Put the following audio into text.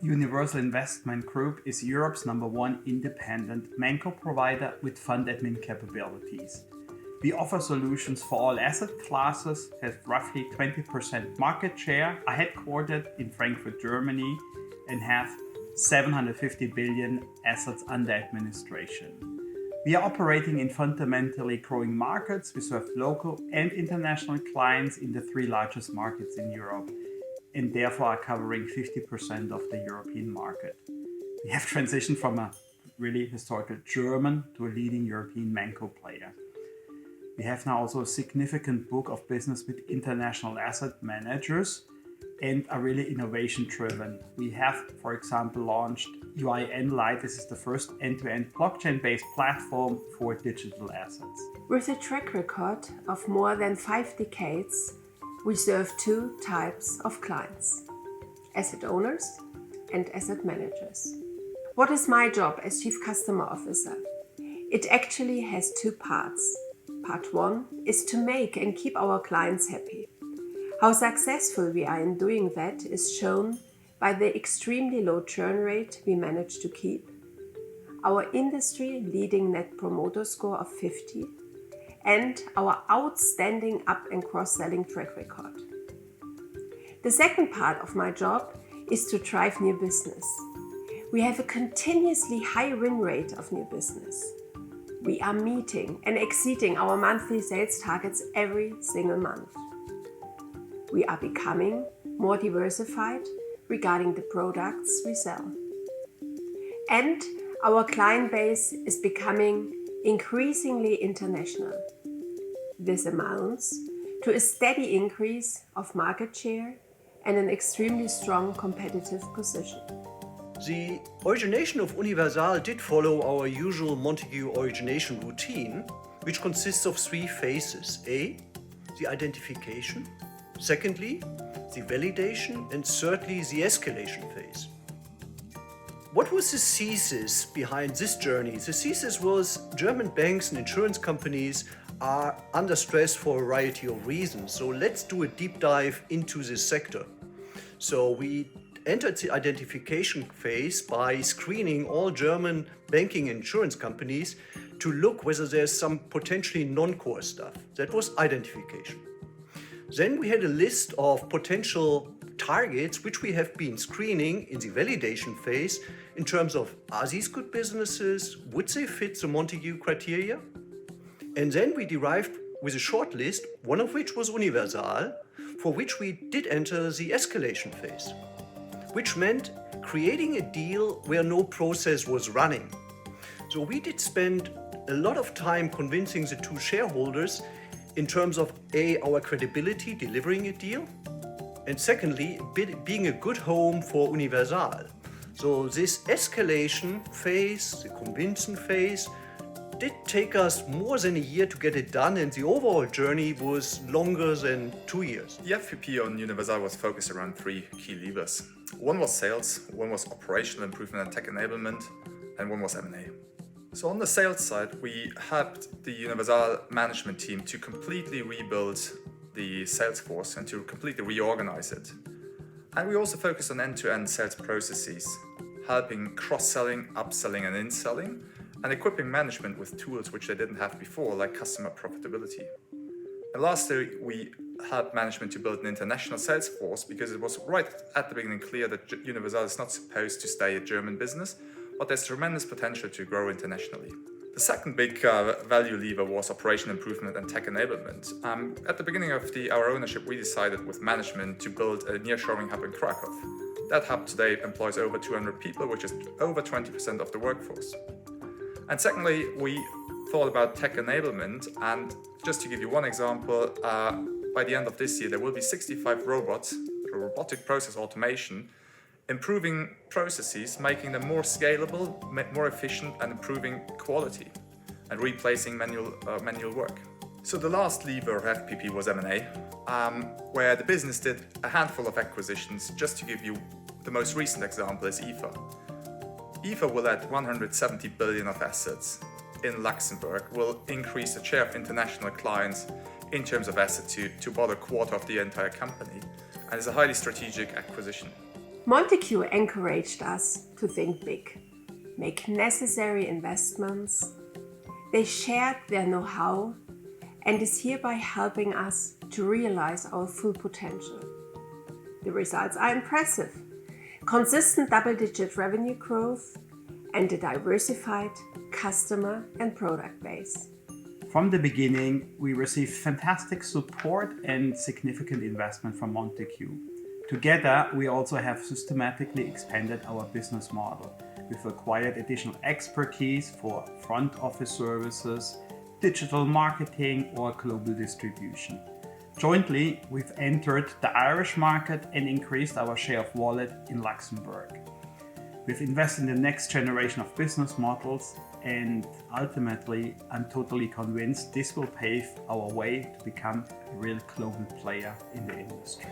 Universal Investment Group is Europe's #1 independent ManCo provider with fund admin capabilities. We offer solutions for all asset classes, have roughly 20% market share, are headquartered in Frankfurt, Germany, and have 750 billion assets under administration. We are operating in fundamentally growing markets. We serve local and international clients in the 3 largest markets in Europe, and therefore are covering 50% of the European market. We have transitioned from a really historical German to a leading European ManCo player. We have now also a significant book of business with international asset managers and are really innovation driven. We have, for example, launched UIN Lite. This is the first end-to-end blockchain-based platform for digital assets. With a track record of more than 5 decades, we serve 2 types of clients: asset owners and asset managers. What is my job as Chief Customer Officer? It actually has 2 parts. Part 1 is to make and keep our clients happy. How successful we are in doing that is shown by the extremely low churn rate we manage to keep, our industry-leading Net Promoter Score of 50, and our outstanding up- and cross-selling track record. The second part of my job is to drive new business. We have a continuously high win rate of new business. We are meeting and exceeding our monthly sales targets every single month. We are becoming more diversified regarding the products we sell. And our client base is becoming increasingly international. This amounts to a steady increase of market share and an extremely strong competitive position. The origination of Universal did follow our usual Montagu origination routine, which consists of 3 phases. A, the identification. Secondly, the validation. And thirdly, the escalation phase. What was the thesis behind this journey? The thesis was German banks and insurance companies are under stress for a variety of reasons. So let's do a deep dive into this sector. So we entered the identification phase by screening all German banking and insurance companies to look whether there's some potentially non-core stuff. That was identification. Then we had a list of potential targets which we have been screening in the validation phase in terms of, are these good businesses? Would they fit the Montagu criteria? And then we derived with a short list, one of which was Universal, for which we did enter the escalation phase, which meant creating a deal where no process was running. So we did spend a lot of time convincing the 2 shareholders in terms of A, our credibility delivering a deal, and secondly, being a good home for Universal. So this escalation phase, the convincing phase, did take us more than a year to get it done, and the overall journey was longer than 2 years. The FVP on Universal was focused around 3 key levers. One was sales, one was operational improvement and tech enablement, and one was M&A. So on the sales side, we helped the Universal management team to completely rebuild the sales force and to completely reorganize it. And we also focused on end-to-end sales processes, helping cross-selling, upselling and in-selling, and equipping management with tools which they didn't have before, like customer profitability. And lastly, we helped management to build an international sales force because it was right at the beginning clear that Universal is not supposed to stay a German business, but there's tremendous potential to grow internationally. The second big value lever was operation improvement and tech enablement. At the beginning of our ownership, we decided with management to build a nearshoring hub in Krakow. That hub today employs over 200 people, which is over 20% of the workforce. And secondly, we thought about tech enablement, and just to give you one example, by the end of this year there will be 65 robots, robotic process automation, improving processes, making them more scalable, more efficient and improving quality and replacing manual work. So the last lever of FPP was M&A, where the business did a handful of acquisitions. Just to give you the most recent example is IFA. IFA will add 170 billion of assets in Luxembourg, will increase the share of international clients in terms of assets to about a quarter of the entire company, and is a highly strategic acquisition. Montagu encouraged us to think big, make necessary investments. They shared their know-how and is hereby helping us to realize our full potential. The results are impressive. Consistent double-digit revenue growth and a diversified customer and product base. From the beginning, we received fantastic support and significant investment from Montagu. Together, we also have systematically expanded our business model. We've acquired additional expertise for front office services, digital marketing, or global distribution. Jointly, we've entered the Irish market and increased our share of wallet in Luxembourg. We've invested in the next generation of business models, and ultimately, I'm totally convinced this will pave our way to become a real global player in the industry.